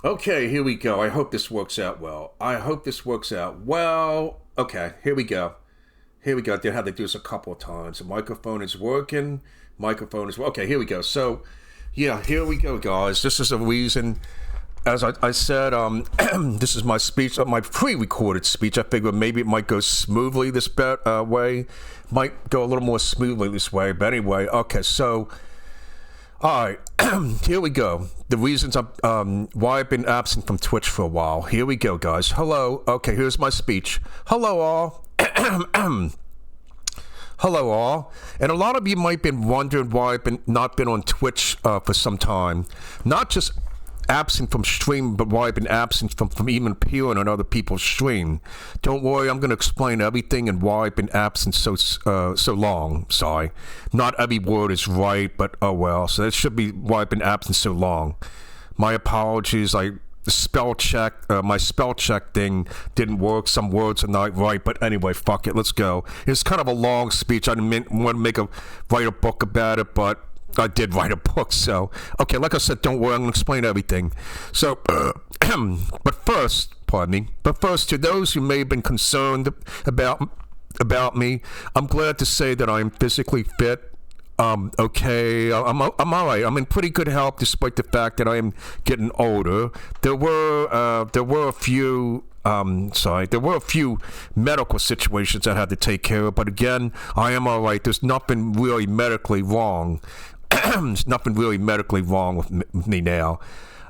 Okay, here we go. I hope this works out well. I hope this works out well. Okay, here we go. Here we go. I had to do this a couple of times. The microphone is working. Microphone is okay. Here we go. So, yeah, here we go, guys. This is a reason. As I said, this is my speech, my pre-recorded speech. I figured maybe it might go smoothly this way. Might go a little more smoothly this way. But anyway, okay. So, all right, here we go. The reasons why I've been absent from Twitch for a while. Here we go, guys. Hello. Okay, here's my speech. Hello, all. Hello, all. And a lot of you might have been wondering why I've not been on Twitch for some time. Not just absent from stream, but why I've been absent from even appearing on other people's stream. Don't worry, I'm going to explain everything and why I've been absent so long. Sorry, not every word is right, but oh well. So that should be why I've been absent so long. My apologies. My spell check thing didn't work. Some words are not right, but anyway, fuck it. Let's go. It's kind of a long speech. I didn't want to write a book about it, but I did write a book, so okay. Like I said, don't worry. I'm gonna explain everything. So, but first, pardon me. But first, to those who may have been concerned about me, I'm glad to say that I am physically fit. Okay, I'm all right. I'm in pretty good health, despite the fact that I am getting older. There were a few. There were a few medical situations I had to take care of, but again, I am all right. There's nothing really medically wrong. There's nothing really medically wrong with me now.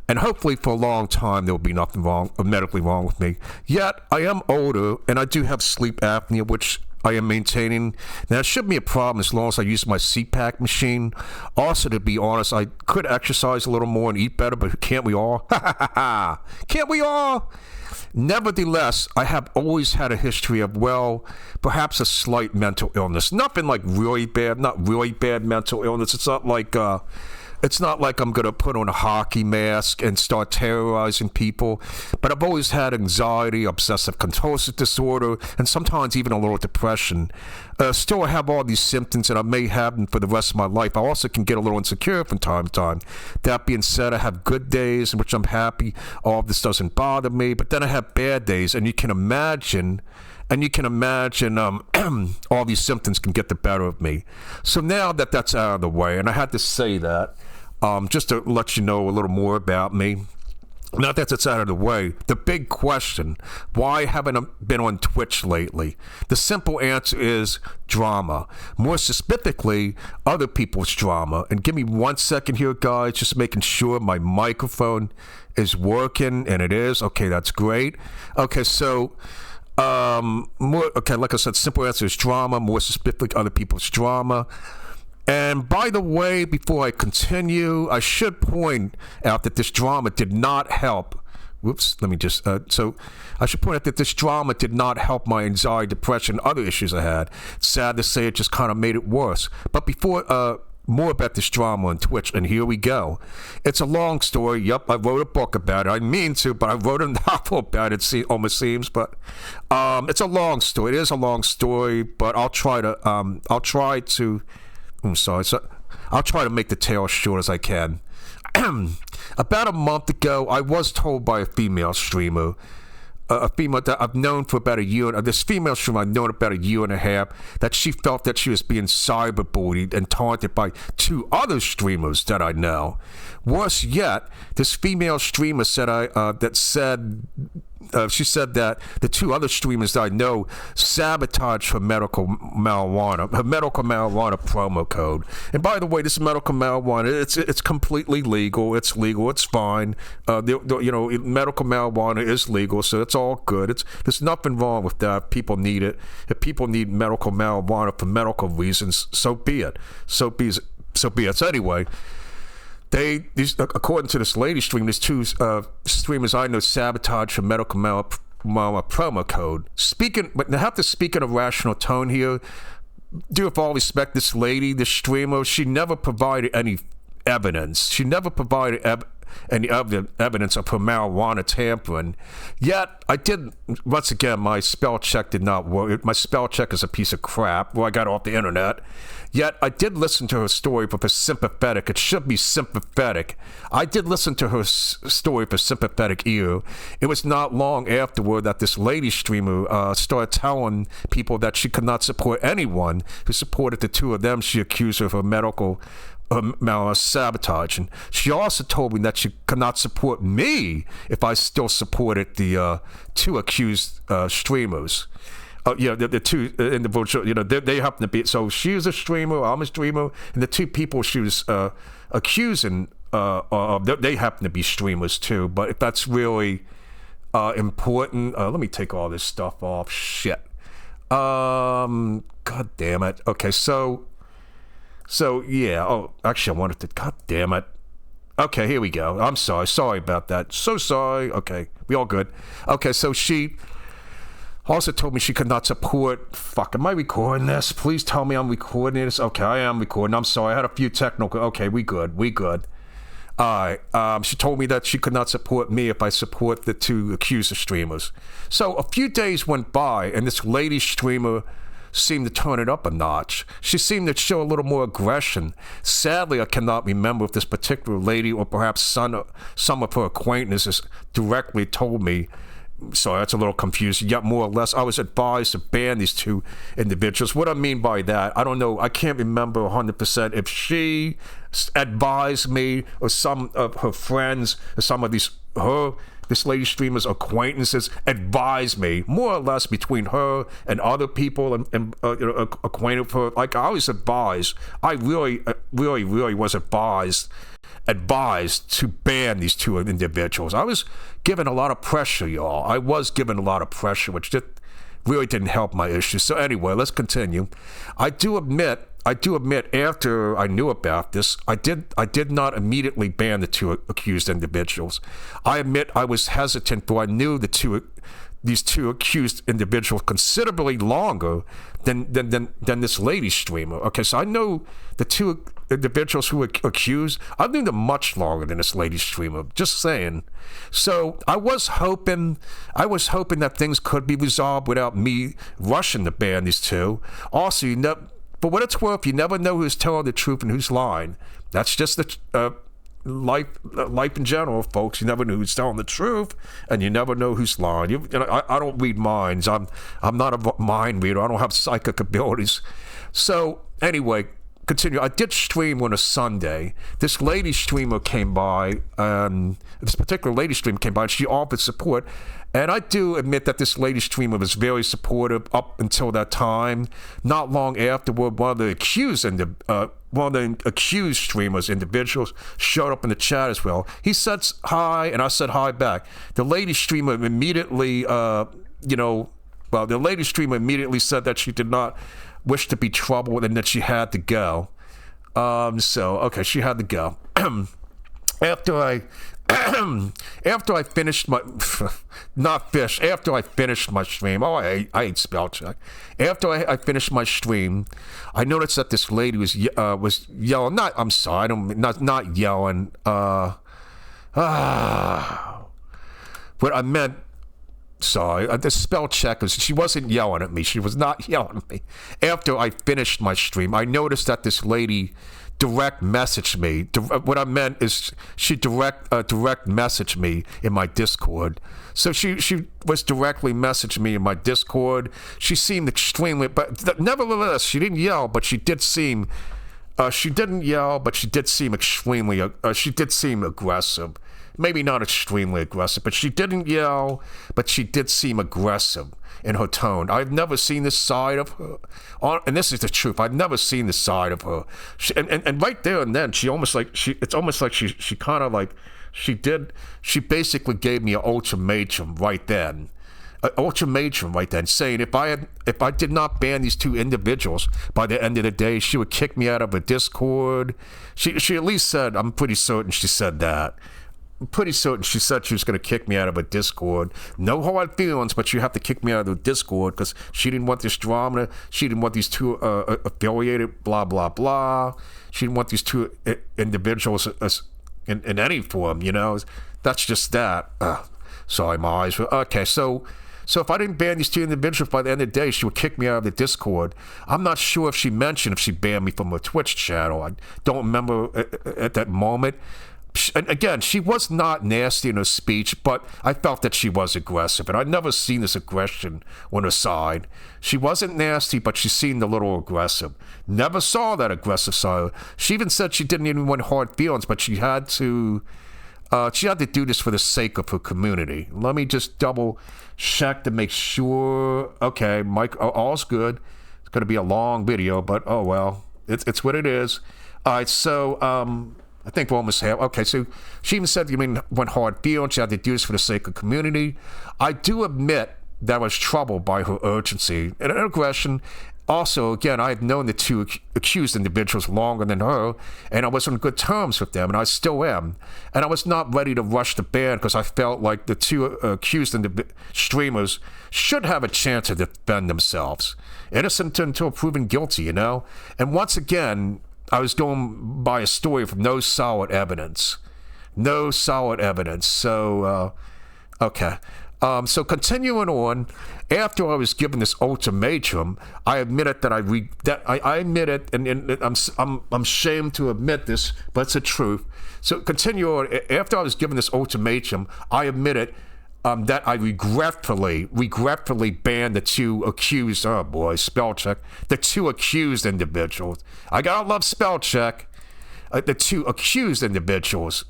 And hopefully for a long time there will be nothing medically wrong with me. Yet, I am older, and I do have sleep apnea, which I am maintaining. Now, it shouldn't be a problem as long as I use my CPAP machine. Also, to be honest, I could exercise a little more and eat better, but can't we all? Can't we all? Nevertheless, I have always had a history of, well, perhaps a slight mental illness. Nothing like really bad, not really bad mental illness. It's not like I'm going to put on a hockey mask and start terrorizing people. But I've always had anxiety, obsessive compulsive disorder, and sometimes even a little depression. Still, I have all these symptoms, and I may have them for the rest of my life. I also can get a little insecure from time to time. That being said, I have good days in which I'm happy. All of this doesn't bother me. But then I have bad days, and you can imagine all these symptoms can get the better of me. So now that that's out of the way, and I had to say that, just to let you know a little more about me. Now that that's out of the way, the big question, why haven't I been on Twitch lately? The simple answer is drama. More specifically, other people's drama. And give me 1 second here, guys, just making sure my microphone is working, and it is. Okay, that's great. Okay, so... like I said, simple answer is drama, more specifically other people's drama. And by the way, before I continue, I should point out that this drama did not help. So I should point out that this drama did not help my anxiety, depression, other issues I had. Sad to say, it just kind of made it worse. But before, more about this drama on Twitch, and here we go. It's a long story. Yep, I wrote a book about it. I mean to, but I wrote a novel about it, almost seems. But it's a long story. It is a long story, but I'll try to make the tale as short as I can. About a month ago, I was told by a female streamer, a female that I've known for about a year, this female streamer I've known about a year and a half, that she felt that she was being cyberbullied and taunted by two other streamers that I know. Worse yet, this female streamer she said that the two other streamers that I know sabotaged her medical marijuana promo code. And by the way, this medical marijuana, it's completely legal. It's legal. It's fine. Medical marijuana is legal, so it's all good. There's nothing wrong with that. People need it. If people need medical marijuana for medical reasons, so be it. So be it. So anyway. According to this lady stream, there's two streamers I know sabotage for medical marijuana promo code. But I have to speak in a rational tone here. Due with all respect, this lady, this streamer, she never provided any evidence. She never provided any evidence of her marijuana tampering. Yet, I did, once again, my spell check did not work. My spell check is a piece of crap. Well, I got it off the internet. Yet, I did listen to her story for sympathetic. It should be sympathetic. I did listen to her story for sympathetic ear. It was not long afterward that this lady streamer started telling people that she could not support anyone who supported the two of them. She accused her of her medical sabotage. And she also told me that she could not support me if I still supported the two accused streamers. The two individuals, they happen to be, so she's a streamer, I'm a streamer, and the two people she was accusing, they happen to be streamers too. But if that's really important, let me take all this stuff off. Shit. God damn it. Okay, so yeah. Oh, actually, I wanted to, god damn it. Okay, here we go. I'm sorry about that. So sorry. Okay, we all good. Okay, so she also told me she could not support. Fuck, am I recording this? Please tell me I'm recording this. Okay, I am recording. I'm sorry. I had a few technical. Okay, we good. All right. She told me that she could not support me if I support the two accuser streamers. So a few days went by, and this lady streamer seemed to turn it up a notch. She seemed to show a little more aggression. Sadly, I cannot remember if this particular lady or perhaps some of her acquaintances directly told me. So that's a little confusing. Yet more or less, I was advised to ban these two individuals. What I mean by that, I don't know. I can't remember 100% if she advised me or some of her friends or some of this lady streamer's acquaintances advised me, more or less between her and other people and acquainted with her. Like I was advised. I really was advised to ban these two individuals. I was given a lot of pressure, y'all. I was given a lot of pressure, which really didn't help my issue. So anyway, let's continue. I do admit, after I knew about this, I did not immediately ban the two accused individuals. I admit I was hesitant, for I knew these two accused individuals considerably longer than this lady streamer. Okay, so I know the two individuals who were accused, I knew them much longer than this lady streamer. Just saying. So I was hoping that things could be resolved without me rushing to ban these two. Also, for what it's worth, you never know who's telling the truth and who's lying. That's just the life in general, folks. You never know who's telling the truth, and you never know who's lying. I don't read minds. I'm not a mind reader. I don't have psychic abilities. So anyway, continue. I did stream on a Sunday. This lady streamer came by. This particular lady streamer came by, and she offered support. And I do admit that this lady streamer was very supportive up until that time. Not long afterward, one of the accused streamers, individuals, showed up in the chat as well. He said hi, and I said hi back. The lady streamer immediately, the lady streamer immediately said that she did not wish to be troubled and that she had to go. She had to go. After I finished my stream. Oh, I hate spell check. After I finished my stream, I noticed that this lady was yelling. Not yelling. What I meant. Sorry, the spell check is she wasn't yelling at me. She was not yelling at me. After I finished my stream, I noticed that this lady direct messaged me. What I meant is she direct messaged me in my Discord. So she was directly messaging me in my Discord. She seemed extremely, but nevertheless, she didn't yell, but she did seem. She didn't yell, but she did seem extremely. She did seem aggressive. Maybe not extremely aggressive, but she didn't yell, but she did seem aggressive in her tone. I've never seen this side of her, and this is the truth. I've never seen this side of her. And right there and then, she basically gave me an ultimatum right then. Saying if I did not ban these two individuals by the end of the day, she would kick me out of her Discord. She at least said, I'm pretty certain she said that. I'm pretty certain she said she was going to kick me out of a Discord. No hard feelings, but you have to kick me out of the Discord because she didn't want this drama. She didn't want these two affiliated, blah, blah, blah. She didn't want these two individuals in any form, you know. That's just that. Sorry, my eyes were... Okay, so if I didn't ban these two individuals by the end of the day, she would kick me out of the Discord. I'm not sure if she mentioned if she banned me from her Twitch channel. I don't remember at that moment. And again, she was not nasty in her speech, but I felt that she was aggressive, and I'd never seen this aggression on her side. She wasn't nasty, but she seemed a little aggressive. Never saw that aggressive side. She even said she didn't even want hard feelings, but she had to do this for the sake of her community. Let me just double check to make sure. Okay, Mike, all's good. It's going to be a long video, but oh well, it's what it is. All right, so I think we're almost half. Okay, so she even said, you mean when hard feelings, she had to do this for the sake of community. I do admit that I was troubled by her urgency and aggression. Also, again, I had known the two accused individuals longer than her, and I was on good terms with them, and I still am. And I was not ready to rush the ban because I felt like the two accused streamers should have a chance to defend themselves. Innocent until proven guilty, you know? And once again, I was going by a story from no solid evidence. No solid evidence. So, okay. So continuing on, after I was given this ultimatum, I admitted that I admitted, and I'm ashamed to admit this, but it's the truth. So continue on. After I was given this ultimatum, I admitted that I regretfully banned the two accused. Oh boy, spell check. The two accused individuals. I gotta love spell check. The two accused individuals.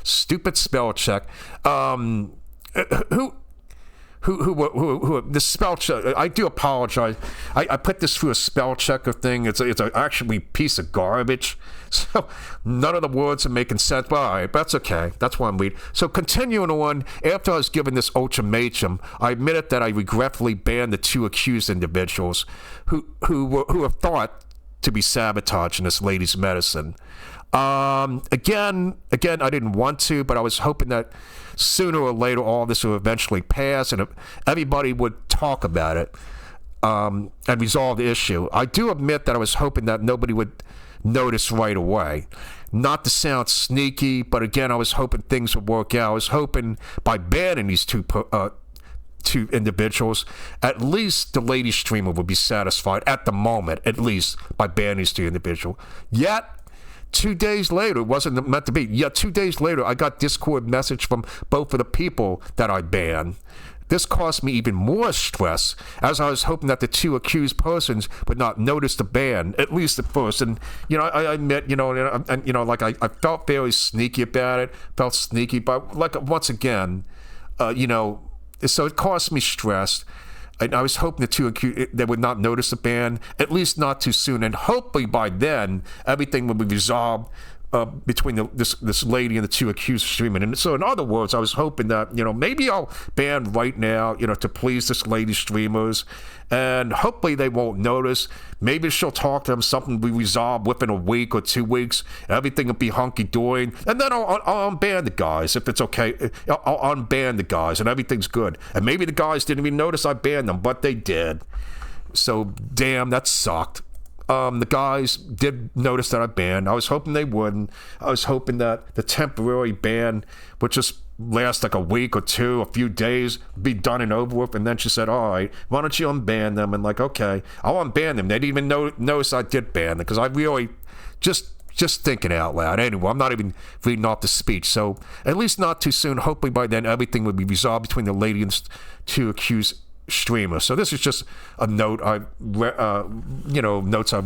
Stupid spell check. Who the spell check, I do apologize. I put this through a spell checker thing. It's an actually piece of garbage. So none of the words are making sense. But all right, that's okay. That's why I'm reading. So continuing on, after I was given this ultimatum, I admitted that I regretfully banned the two accused individuals who are thought to be sabotaging this lady's medicine. Again, I didn't want to, but I was hoping that sooner or later all this will eventually pass and everybody would talk about it and resolve the issue. I do admit that I was hoping that nobody would notice right away. Not to sound sneaky, but again, I was hoping things would work out. I was hoping by banning these two individuals, at least the lady streamer would be satisfied at the moment, at least by banning these two individuals. Yet, 2 days later, it wasn't meant to be. Yet 2 days later, I got Discord message from both of the people that I banned. This caused me even more stress, as I was hoping that the two accused persons would not notice the ban, at least at first. And, you know, I admit, you know, and you know, like I felt very sneaky about it, felt sneaky, but like once again, you know, so it caused me stress. And I was hoping the two accused, they would not notice the ban, at least not too soon. And hopefully by then, everything would be resolved between this lady and the two accused streaming. And so in other words, I was hoping that, you know, maybe I'll ban right now, you know, to please this lady streamers. And hopefully they won't notice. Maybe she'll talk to them, something will be resolved within a week or 2 weeks. Everything will be hunky-dory. And then I'll unban the guys if it's okay. I'll unban the guys and everything's good. And maybe the guys didn't even notice I banned them, but they did. So, damn, that sucked. The guys did notice that I banned. I was hoping they wouldn't. I was hoping that the temporary ban would just last like a week or two, a few days, be done and over with. And then she said, all right, why don't you unban them? And like, okay, I'll unban them. They didn't even notice I did ban them because I really just thinking out loud. Anyway, I'm not even reading off the speech. So at least not too soon. Hopefully by then everything would be resolved between the lady and two accused streamer. So this is just a note notes I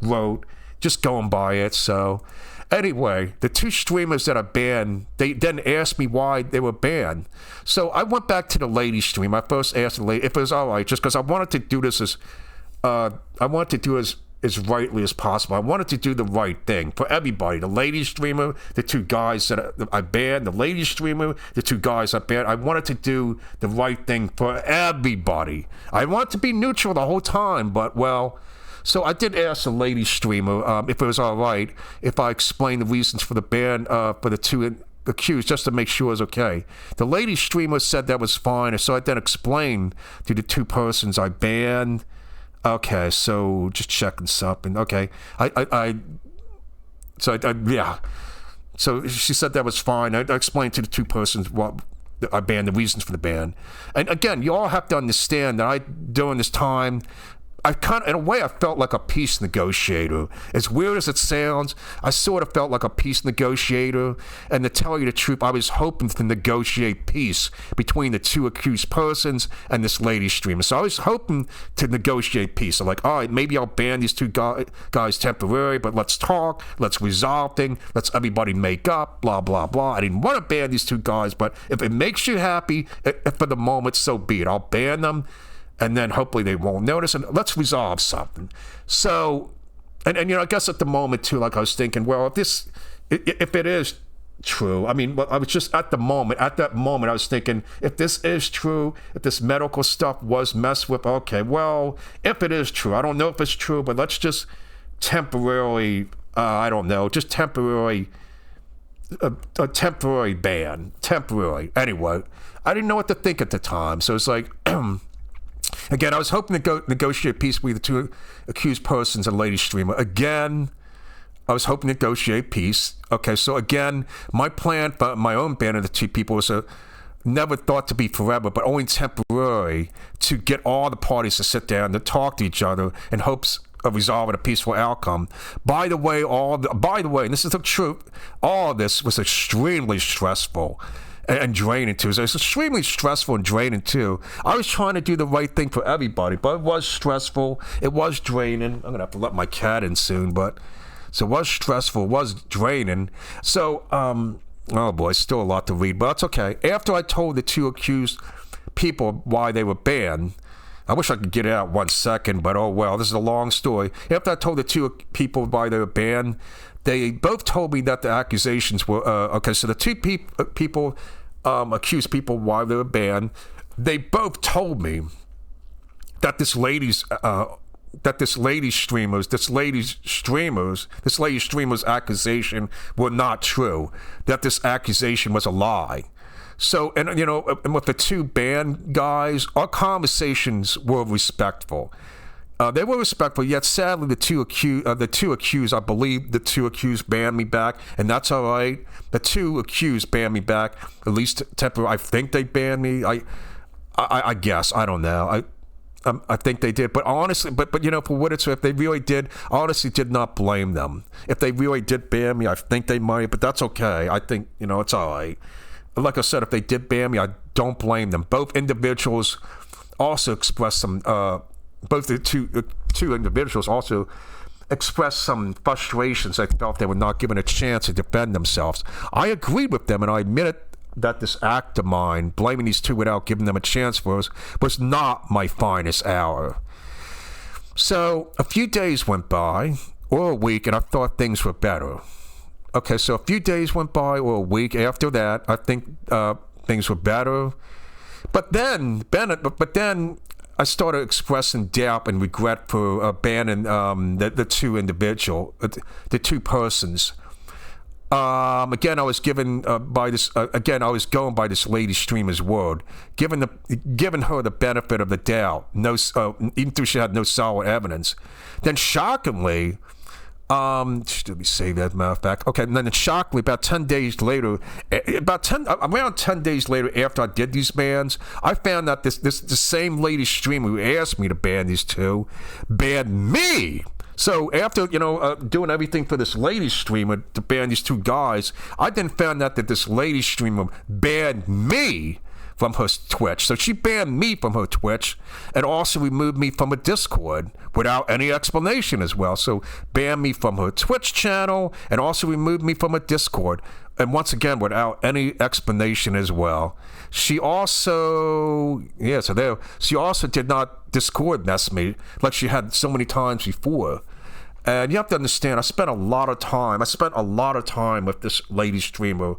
wrote, just going by it. So anyway, the two streamers that I banned, they then asked me why they were banned. So I went back to the lady stream. I first asked the lady if it was all right, just because I wanted to do this as rightly as possible. I wanted to do the right thing for everybody. The lady streamer, the two guys that I banned, the lady streamer, the two guys I banned. I wanted to do the right thing for everybody. I wanted to be neutral the whole time, but well, so I did ask the lady streamer if it was all right if I explained the reasons for the ban for the two accused, just to make sure it was okay. The lady streamer said that was fine, so I then explained to the two persons I banned. Okay, so just checking something. Okay, yeah. So she said that was fine. I explained to the two persons what I banned, the reasons for the ban. And again, you all have to understand that during this time, in a way, I felt like a peace negotiator. As weird as it sounds, I sort of felt like a peace negotiator. And to tell you the truth, I was hoping to negotiate peace between the two accused persons and this lady streamer. So I was hoping to negotiate peace. I'm like, all right, maybe I'll ban these two guys temporarily, but let's talk, let's resolve things, let's everybody make up, blah, blah, blah. I didn't want to ban these two guys, but if it makes you happy, for the moment, so be it. I'll ban them. And then hopefully they won't notice, and let's resolve something. So, and I guess at the moment too, like I was thinking, well, if it is true, I mean, I was just at that moment, I was thinking, if this is true, if this medical stuff was messed with, okay, well, if it is true, I don't know if it's true, but let's just temporarily, I don't know, just temporarily, a temporary ban, temporary. Anyway, I didn't know what to think at the time, so it's like. Again, I was hoping to negotiate peace with the two accused persons and lady streamer. Again, I was hoping to negotiate peace. Okay, so again, my plan for my own ban of the two people was never thought to be forever, but only temporary, to get all the parties to sit down to talk to each other in hopes of resolving a peaceful outcome. By the way, and this is the truth, all of this was extremely stressful and draining too. So it's extremely stressful and draining too. I was trying to do the right thing for everybody, but it was stressful. It was draining. I'm gonna have to let my cat in soon, but so it was stressful. It was draining. So, oh boy, still a lot to read, but that's okay. After I told the two accused people why they were banned, I wish I could get it out 1 second, but oh well, this is a long story. After I told the two people why they were banned, they both told me that the accusations were okay. So the two people accused people why they were banned. They both told me that this lady streamer's accusation were not true. That this accusation was a lie. So, and with the two banned guys, our conversations were respectful. They were respectful, yet sadly, the two accused, I believe the two accused banned me back, and that's all right. The two accused banned me back, at least temporarily. I think they banned me. I guess, I don't know. I think they did, but honestly, but for what it's worth, if they really did, I honestly did not blame them. If they really did ban me, I think they might, but that's okay. I think it's all right. Like I said, if they did ban me, I don't blame them. Both individuals also expressed some. Both the two individuals also expressed some frustrations. They felt they were not given a chance to defend themselves. I agreed with them, and I admitted that this act of mine, blaming these two without giving them a chance was not my finest hour. So a few days went by, or a week, and I thought things were better. Okay, so a few days went by, or a week after that, I think things were better. But then I started expressing doubt and regret for banning the two persons. Again, I was given I was going by this lady streamer's word, giving her the benefit of the doubt, even though she had no solid evidence. Then shockingly, let me say that, matter of fact. Okay, and then shockingly, around 10 days later, after I did these bans, I found that the same lady streamer who asked me to ban these two banned me. So after doing everything for this lady streamer to ban these two guys, I then found out that this lady streamer banned me from her Twitch. So she banned me from her Twitch and also removed me from a Discord without any explanation as well. So banned me from her Twitch channel and also removed me from a Discord. And once again, without any explanation as well. She also did not Discord mess me like she had so many times before. And you have to understand, I spent a lot of time with this lady streamer,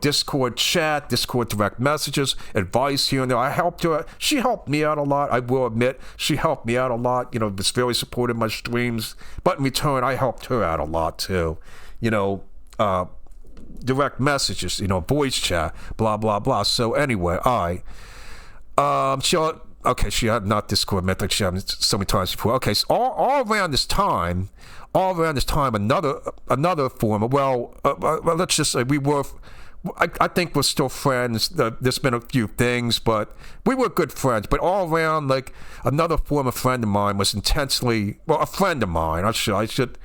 Discord chat, Discord direct messages, advice here and there. I helped her. She helped me out a lot. I will admit, she helped me out a lot. Was very supportive of my streams. But in return, I helped her out a lot too. Direct messages, voice chat, blah, blah, blah. So anyway, okay, she had not Discord met like she had so many times before. Okay, so all around this time, another form. Well, let's just say we were. I think we're still friends. There's been a few things, but we were good friends. But all around, like another former friend of mine was intensely a friend of mine. I should.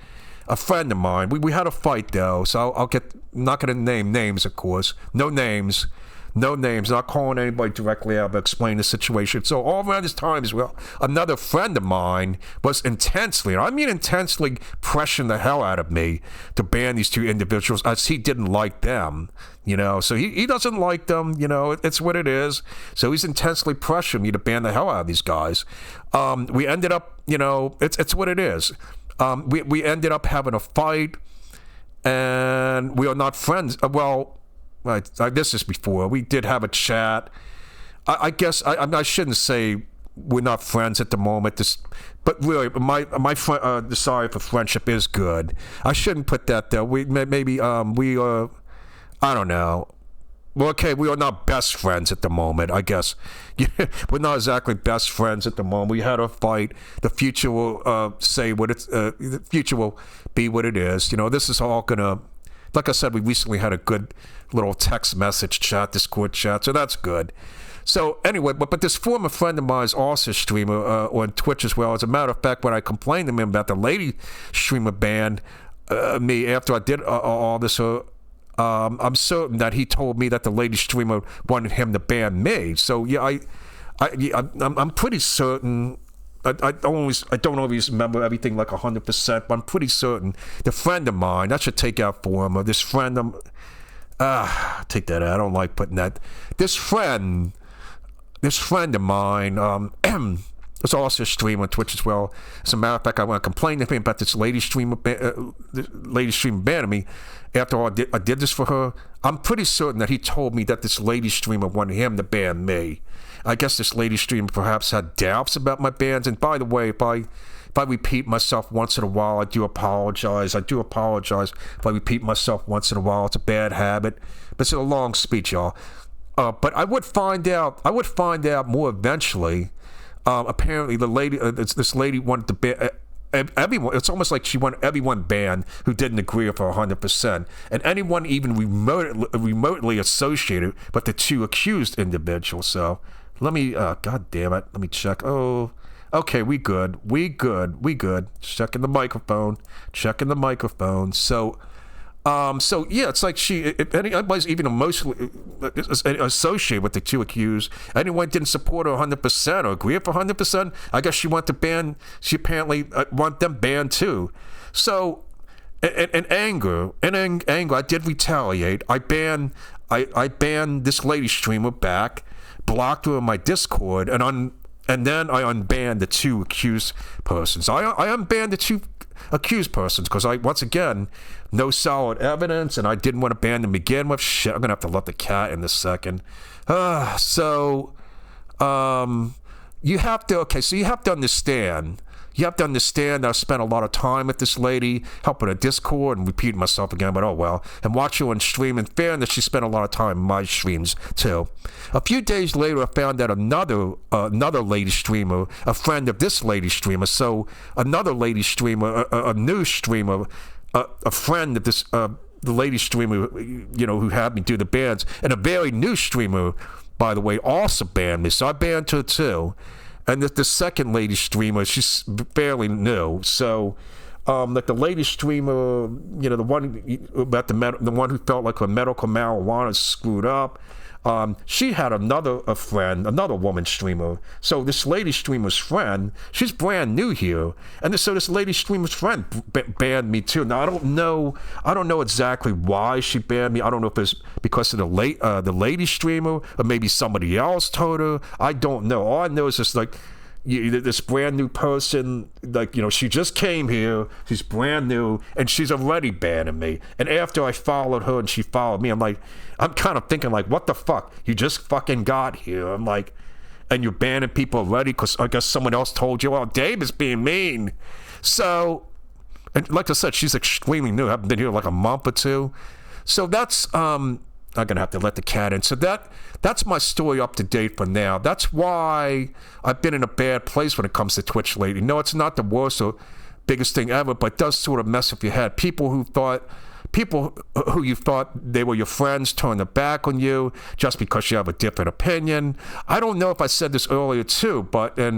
A friend of mine. We had a fight though, so I'll get. Not going to name names, of course. No names. Not calling anybody directly out, but explain the situation. So all around this time as well, another friend of mine was intensely, and I mean intensely, pressuring the hell out of me to ban these two individuals as he didn't like them. So he doesn't like them. It's what it is. So he's intensely pressuring me to ban the hell out of these guys. We ended up, it's what it is. We ended up having a fight, and we are not friends. This is before. We did have a chat. I guess I shouldn't say we're not friends at the moment. But really, my desire for friendship is good. I shouldn't put that there. We are. I don't know. Well, okay, we are not best friends at the moment, I guess. We're not exactly best friends at the moment. We had a fight. The future will say what it's. The future will be what it is. This is all gonna. Like I said, we recently had a good little text message chat, Discord chat, so that's good. So anyway, but this former friend of mine is also a streamer on Twitch as well. As a matter of fact, when I complained to him about the lady streamer ban me after I did all this, I'm certain that he told me that the lady streamer wanted him to ban me. So yeah, I'm pretty certain. I don't always remember everything like 100%, but I'm pretty certain the friend of mine, that should take out for him, or this friend take that out. I don't like putting that. This friend of mine, is also a streamer on Twitch as well. As a matter of fact, I want to complain to him about this lady streamer banning me after all I did this for her. I'm pretty certain that he told me that this lady streamer wanted him to ban me. I guess this lady streamer perhaps had doubts about my bans. And by the way, if I repeat myself once in a while, I do apologize. If I repeat myself once in a while, it's a bad habit. But it's a long speech, y'all. But I would find out more eventually. Apparently, the lady, this lady wanted to ban everyone. It's almost like she wanted everyone banned who didn't agree with her 100%, and anyone even remotely associated with the two accused individuals. So let me, God damn it, let me check. Oh, okay, we good. Checking the microphone. So yeah, it's like if anybody's even emotionally associated with the two accused, anyone didn't support her 100% or agree with her 100%, I guess she apparently want them banned too. So, in anger, I did retaliate. I banned this lady streamer back, blocked her in my Discord, and then I unbanned the two accused persons. I unbanned the two accused persons because once again, no solid evidence, and I didn't want to ban them to begin with. Shit, I'm gonna have to let the cat in a second. So you have to understand. I spent a lot of time with this lady, helping her Discord, and repeating myself again, but oh well. And watch her on stream. In fairness, she spent a lot of time in my streams too. A few days later, I found out another lady streamer, a friend of this lady streamer. So another lady streamer, a new streamer, a friend of this the lady streamer, who had me do the bans, and a very new streamer, by the way, also banned me. So I banned her too. And the second lady streamer, she's fairly new. So, like the lady streamer, the one about the one who felt like her medical marijuana screwed up. She had another woman streamer. So this lady streamer's friend, she's brand new here, and so this lady streamer's friend banned me too. Now I don't know exactly why she banned me. I don't know if it's because of the lady streamer, or maybe somebody else told her. I don't know. All I know is just like, this brand new person, like, she just came here, she's brand new, and she's already banning me. And after I followed her and she followed me, I'm kind of thinking like, what the fuck? You just fucking got here. I'm like, and you're banning people already because I guess someone else told you, well, Dave is being mean. So, and like I said, she's extremely new. I haven't been here like a month or two. So that's I'm gonna have to let the cat in. So that's my story up to date for now. That's why I've been in a bad place when it comes to Twitch lately. No, it's not the worst or biggest thing ever, but it does sort of mess with your head. People who you thought they were your friends turn their back on you just because you have a different opinion. I don't know if I said this earlier too, but I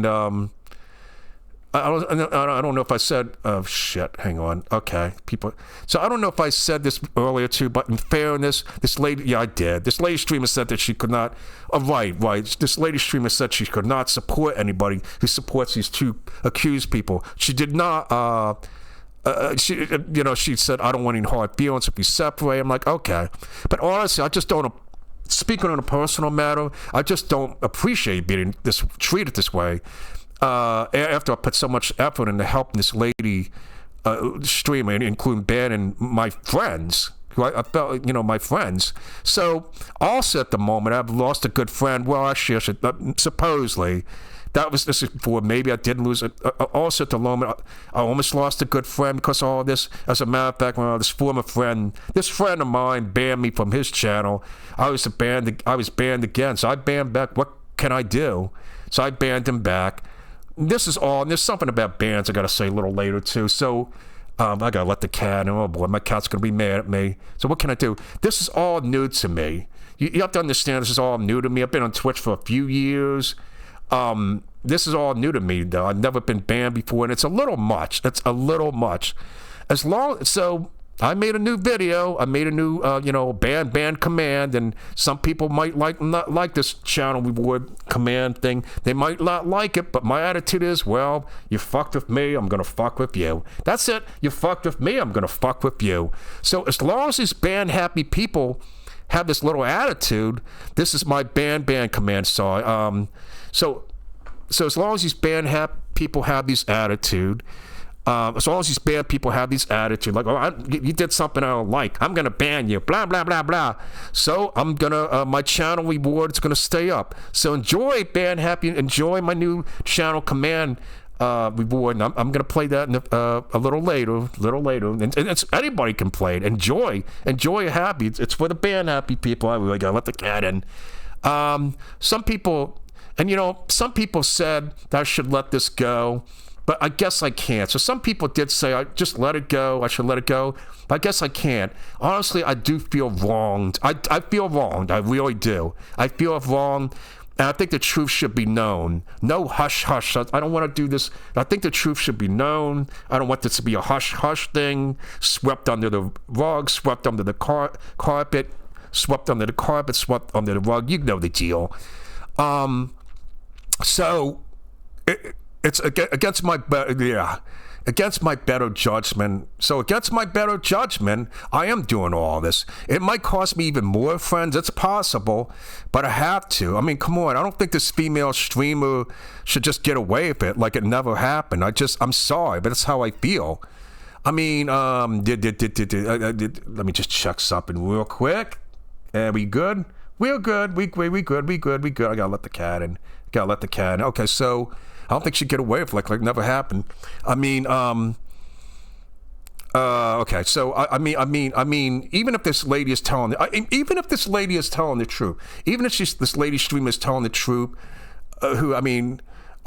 don't know if I said, oh shit, hang on. Okay, people. So I don't know if I said this earlier too, but in fairness, this lady, yeah, I did. This lady streamer said that she could not, right. This lady streamer said she could not support anybody who supports these two accused people. She did not, she said, I don't want any hard feelings if we separate. I'm like, okay. But honestly, I just don't, speaking on a personal matter, I just don't appreciate being treated this way. After I put so much effort into helping this lady streamer, including banning my friends, who I felt, my friends. So also at the moment, I've lost a good friend. Well, actually, I should, supposedly, this is before, maybe I did lose it. Also at the moment, I almost lost a good friend because of all this. As a matter of fact, when this former friend, this friend of mine banned me from his channel, I was banned again. So I banned back. What can I do? So I banned him back. This is all, and there's something about bans I gotta say a little later too. So I gotta let the cat in. Oh boy, my cat's gonna be mad at me. So what can I do? This is all new to me. You have to understand, this is all new to me. I've been on Twitch for a few years. This is all new to me though. I've never been banned before, and it's a little much. It's a little much. So I made a new video. I made a new, ban command, and some people might not like this channel reward command thing. They might not like it, but my attitude is, well, you fucked with me, I'm gonna fuck with you. That's it. You fucked with me, I'm gonna fuck with you. So as long as these ban happy people have this little attitude, this is my ban command. So as long as these ban people have this attitude. As long as these bad people have these attitudes, like, you did something I don't like, I'm gonna ban you, blah blah blah blah. So I'm gonna, my channel reward is gonna stay up. So enjoy enjoy my new channel command reward. And I'm gonna play that a little later, and it's, anybody can play it. Enjoy happy. It's for the ban happy people. I really gotta let the cat in. Some people said that I should let this go. But I guess I can't. So some people did say, I just let it go. I should let it go. But I guess I can't. Honestly, I do feel wronged. I feel wronged. I really do. I feel wronged. And I think the truth should be known. No hush hush. I don't want to do this. I think the truth should be known. I don't want this to be a hush hush thing. Swept under the rug, swept under the carpet, swept under the carpet, swept under the rug. You know the deal. It's against my better judgment. So against my better judgment, I am doing all this. It might cost me even more friends. It's possible, but I have to. I mean, come on. I don't think this female streamer should just get away with it like it never happened. I'm sorry, but that's how I feel. I mean, let me just check something real quick. We good? We're good. We good. I gotta let the cat in. Okay, so I don't think she'd get away with it like never happened. I mean, okay. So I mean, even if this lady is telling the truth, even if this lady streamer is telling the truth,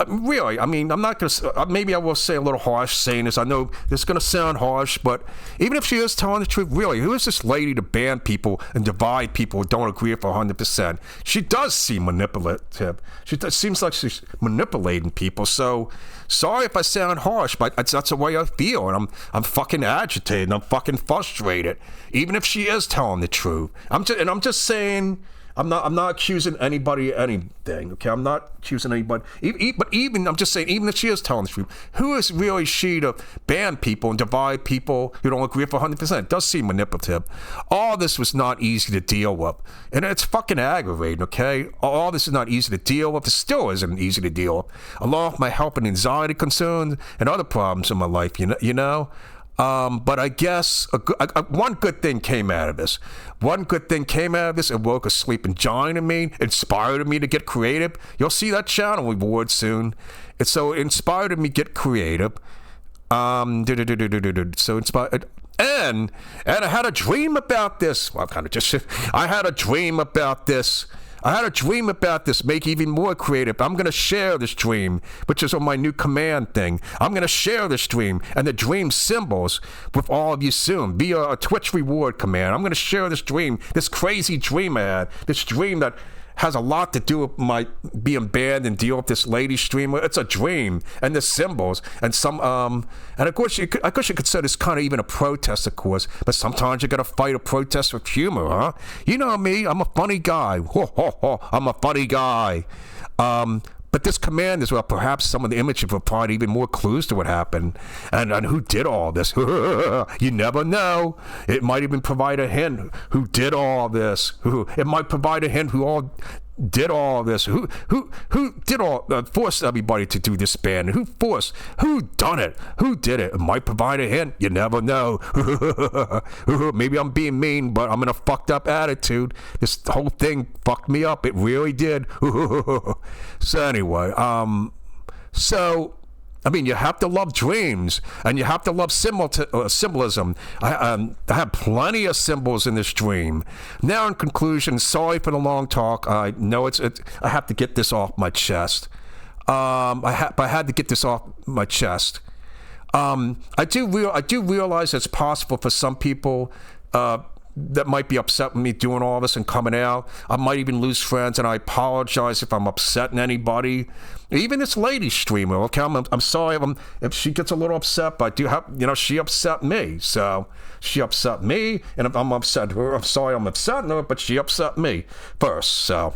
really, I'm not going to, maybe I will say a little harsh saying this. I know this is going to sound harsh, but even if she is telling the truth, really, who is this lady to ban people and divide people who don't agree with her 100%? She does seem manipulative. Seems like she's manipulating people. So, sorry if I sound harsh, but that's the way I feel, and I'm fucking agitated, and I'm fucking frustrated. Even if she is telling the truth. I'm just saying, I'm not accusing anybody of anything, okay? I'm not accusing anybody. But I'm just saying, even if she is telling the truth, who is really she to ban people and divide people who don't agree with 100%? It does seem manipulative. All this was not easy to deal with. And it's fucking aggravating, okay? All this is not easy to deal with. It still isn't easy to deal with. Along with my health and anxiety concerns and other problems in my life, you know? But I guess one good thing came out of this. It woke a sleeping giant in me, inspired me to get creative. You'll see that channel reward soon. So it inspired me to get creative. So inspired. And I had a dream about this. Well, I had a dream about this. Make even more creative. I'm going to share this dream, which is on my new command thing. I'm going to share this dream and the dream symbols with all of you soon via a Twitch reward command. I'm going to share this dream, this crazy dream I had, this dream that has a lot to do with my being banned and deal with this lady streamer. It's a dream, and the symbols, and some, and of course, I guess you could say this kind of even a protest, of course, but sometimes you gotta fight a protest with humor, huh? You know me, I'm a funny guy. I'm a funny guy. But this command is, well, perhaps some of the images will provide even more clues to what happened and who did all this. You never know. It might even provide a hint who did all this. It might provide a hint who all did all this. Who did all forced everybody to do this ban? Who done it? Who did it? It might provide a hint. You never know. Maybe I'm being mean, but I'm in a fucked up attitude. This whole thing fucked me up. It really did. So anyway, I mean, you have to love dreams, and you have to love symbolism. I have plenty of symbols in this dream. Now, in conclusion, sorry for the long talk. I know I have to get this off my chest. I had to get this off my chest. I do realize it's possible for some people that might be upset with me doing all this and coming out. I might even lose friends, and I apologize if I'm upsetting anybody. Even this lady streamer, okay, I'm sorry if she gets a little upset, but I do have, she upset me. So she upset me, and if I'm upset her, I'm sorry I'm upsetting her, but she upset me first. So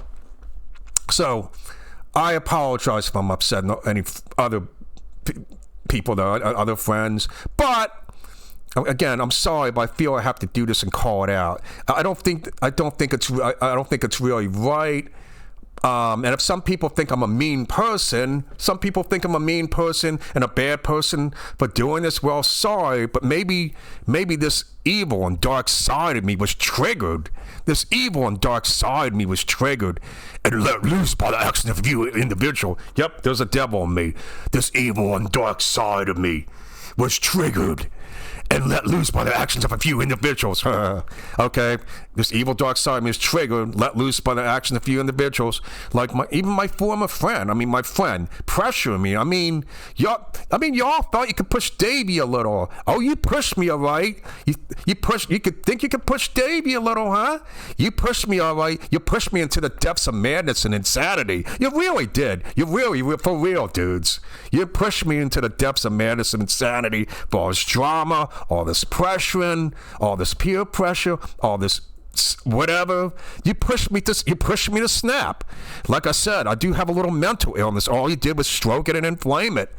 I apologize if I'm upsetting any other people, other friends, but again, I'm sorry, but I feel I have to do this and call it out. I don't think it's really right. And if some people think I'm a mean person, and a bad person for doing this, well, sorry, but maybe this evil and dark side of me was triggered. This evil and dark side of me was triggered and let loose by the action of you individual. Yep, there's a devil in me. This evil and dark side of me was triggered and let loose by the actions of a few individuals. Okay, this evil dark side of me is triggered, let loose by the actions of a few individuals, like even my former friend. My friend pressuring me. Y'all thought you could push Davey a little. Oh, you pushed me, all right. You could push Davey a little, huh? You pushed me, all right. You pushed me into the depths of madness and insanity. You really did. You were for real, dudes. You pushed me into the depths of madness and insanity for all this drama, all this pressuring, all this peer pressure, all this whatever. You pushed me to snap. Like I said, I do have a little mental illness. All you did was stroke it and inflame it.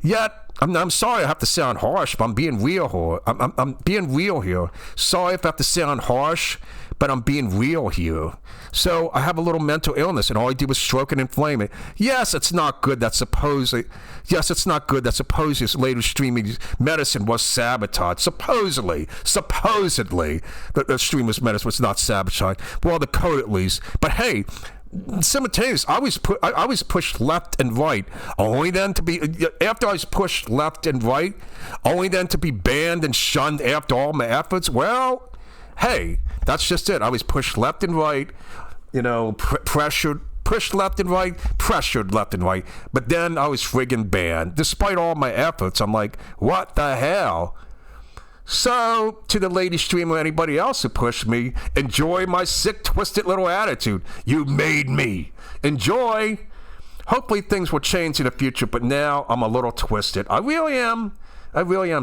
Yet, I'm sorry I have to sound harsh, but I'm being real here. I'm being real here. Sorry if I have to sound harsh, but I'm being real here. So I have a little mental illness, and all I did was stroke and inflame it. Yes, it's not good that supposedly this later streaming medicine was sabotaged. Supposedly, the streamer's medicine was not sabotaged. Well, the code at least. But hey, simultaneous, I was pushed left and right, only then to be, after I was pushed left and right, only then to be banned and shunned after all my efforts. Well, hey, that's just it. I was pushed left and right, pressured, pushed left and right, pressured left and right, but then I was friggin' banned. Despite all my efforts, I'm like, what the hell? So, to the lady streamer, anybody else who pushed me, enjoy my sick, twisted little attitude. You made me. Enjoy. Hopefully things will change in the future, but now I'm a little twisted. I really am.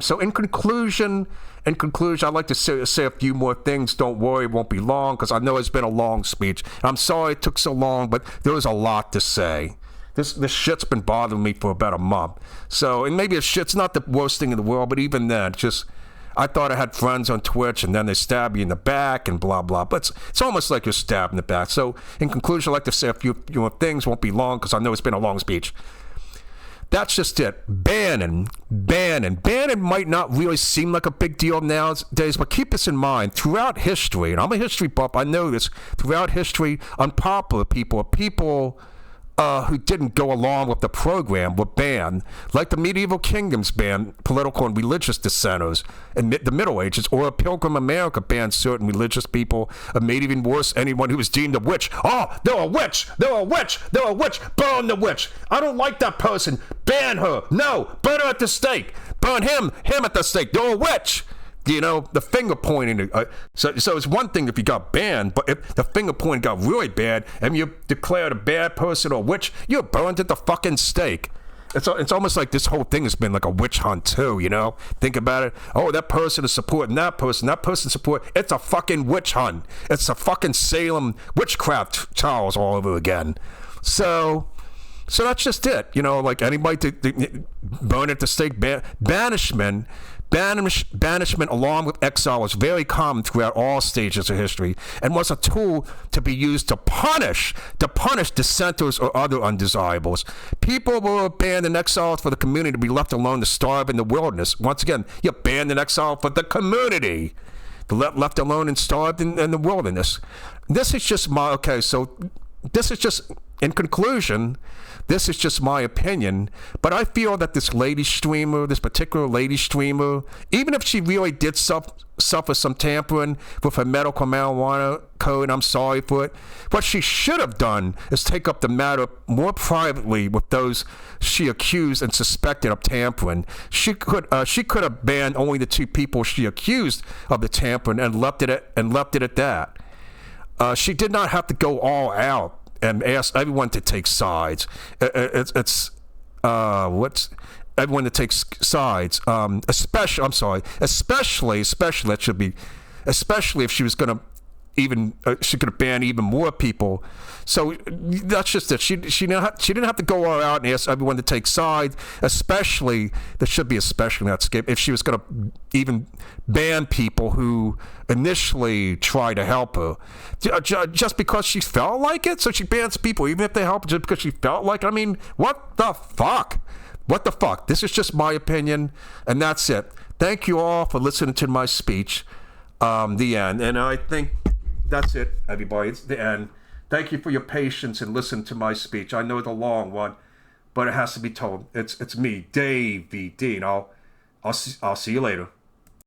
So in conclusion, I'd like to say a few more things. Don't worry, it won't be long, because I know it's been a long speech. I'm sorry it took so long, but there was a lot to say. This shit's been bothering me for about a month. So, and maybe it's not the worst thing in the world, but even then, I thought I had friends on Twitch, and then they stab you in the back and blah, blah. But it's almost like you're stabbed in the back. So, in conclusion, I'd like to say a few more things. Won't be long, because I know it's been a long speech. That's just it. Banning might not really seem like a big deal nowadays, but keep this in mind. Throughout history, and I'm a history buff, I know this, throughout history, unpopular people who didn't go along with the program were banned, like the medieval kingdoms banned political and religious dissenters in the Middle Ages, or Pilgrim America banned certain religious people, or made even worse, anyone who was deemed a witch. Oh, they're a witch! They're a witch! They're a witch! Burn the witch! I don't like that person! Ban her! No! Burn her at the stake! Burn him at the stake! They're a witch! You know, the finger pointing. So it's one thing if you got banned, but if the finger pointing got really bad and you declared a bad person or a witch, you're burned at the fucking stake. It's almost like this whole thing has been like a witch hunt too, you know? Think about it. Oh, that person is supporting that person support. It's a fucking witch hunt. It's a fucking Salem witchcraft trials all over again. So that's just it. You know, like anybody to burn at the stake, banishment along with exile was very common throughout all stages of history and was a tool to be used to punish dissenters or other undesirables. People were banned and exiled for the community to be left alone to starve in the wilderness. Once again, you're banned and exiled for the community to left alone and starved in the wilderness. This is just in conclusion, this is just my opinion, but I feel that this particular lady streamer, even if she really did suffer some tampering with her medical marijuana code, I'm sorry for it, what she should have done is take up the matter more privately with those she accused and suspected of tampering. She could have banned only the two people she accused of the tampering and left it at that. She did not have to go all out and ask everyone to take sides. Everyone to take sides. Especially if she was going to she could have banned even more people. So that's just it. She didn't have to go all out and ask everyone to take sides. Especially, there should be especially in that skip, if she was going to even ban people who initially tried to help her, just because she felt like it. So she bans people even if they help just because she felt like it. I mean, what the fuck? What the fuck? This is just my opinion, and that's it. Thank you all for listening to my speech. The end. And I think that's it, everybody. It's the end. Thank you for your patience and listening to my speech. I know it's a long one, but it has to be told. It's me, Dave V. Dean. I'll see you later.